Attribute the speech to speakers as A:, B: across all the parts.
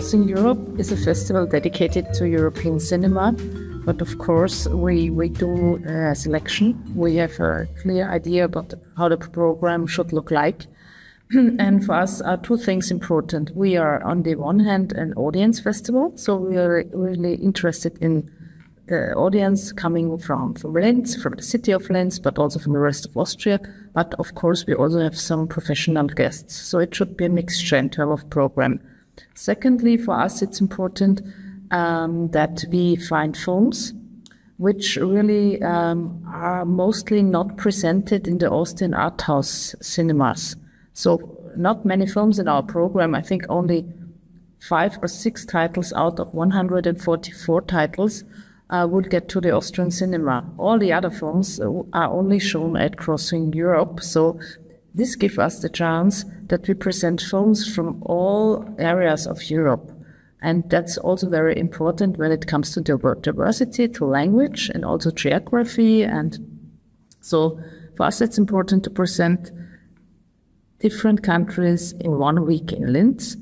A: Crossing Europe is a festival dedicated to European cinema, but of course we do a selection. We have a clear idea about how the program should look like. And for us are two things important. We are on the one hand an audience festival, so we are really interested in the audience coming from Linz, from the city of Linz, but also from the rest of Austria. But of course, we also have some professional guests. So it should be a mixture in terms of program. Secondly, for us, it's important that we find films which really are mostly not presented in the Austrian art house cinemas. So not many films in our program. I think only 5 or 6 titles out of 144 titles would get to the Austrian cinema. All the other films are only shown at Crossing Europe. So this gives us the chance that we present films from all areas of Europe. And that's also very important when it comes to diversity, to language, and also geography. And so for us, it's important to present different countries in 1 week in Linz.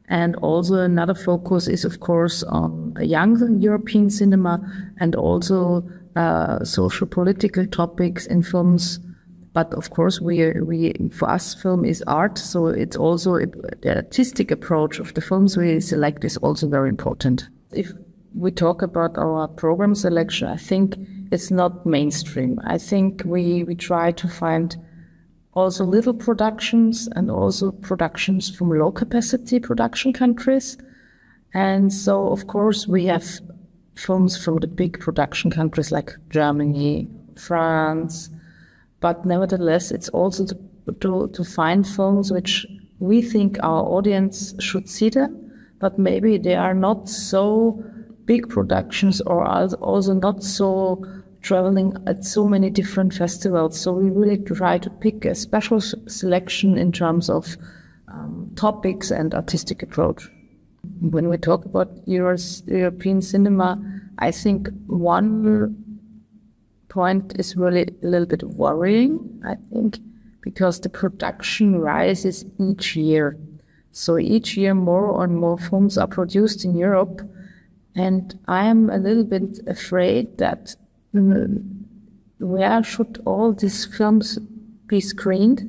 A: And also another focus is, of course, on young European cinema and also social political topics in films. But of course, for us, film is art, so it's also the artistic approach of the films we select is also very important. If we talk about our program selection, I think it's not mainstream. I think we try to find also little productions and also productions from low capacity production countries. And so, of course, we have films from the big production countries like Germany, France, but nevertheless, it's also to find films which we think our audience should see them, but maybe they are not so big productions or also not so traveling at so many different festivals. So we really try to pick a special selection in terms of topics and artistic approach. When we talk about European cinema, I think one point is really a little bit worrying, I think, because the production rises each year. So each year more and more films are produced in Europe. And I am a little bit afraid that where should all these films be screened?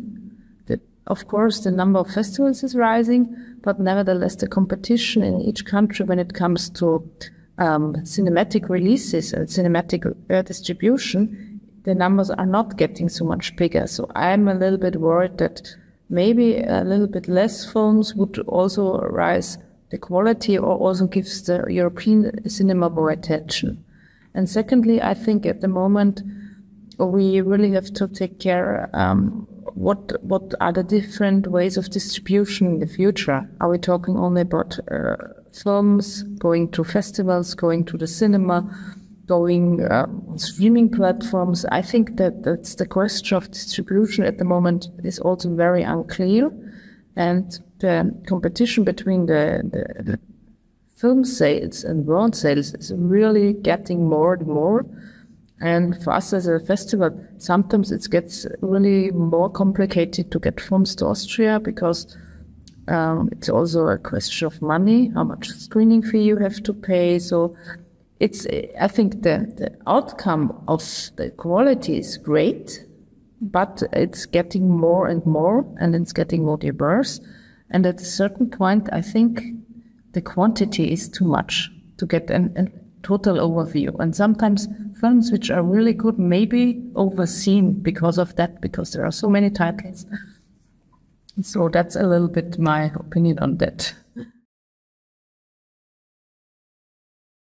A: Of course, the number of festivals is rising, but nevertheless, the competition in each country when it comes to cinematic releases and cinematic distribution, the numbers are not getting so much bigger. So I'm a little bit worried that maybe a little bit less films would also rise the quality or also gives the European cinema more attention. And secondly, I think at the moment we really have to take care what are the different ways of distribution in the future. Are we talking only about films, going to festivals, going to the cinema, going on streaming platforms? I think that's the question of distribution at the moment is also very unclear. And the competition between the film sales and world sales is really getting more and more. And for us as a festival, sometimes it gets really more complicated to get films to Austria because it's also a question of money, how much screening fee you have to pay. So I think the outcome of the quality is great, but it's getting more and more, and it's getting more diverse. And at a certain point, I think the quantity is too much to get a total overview. And sometimes films which are really good may be overseen because of that, because there are so many titles. So that's a little bit my opinion on that.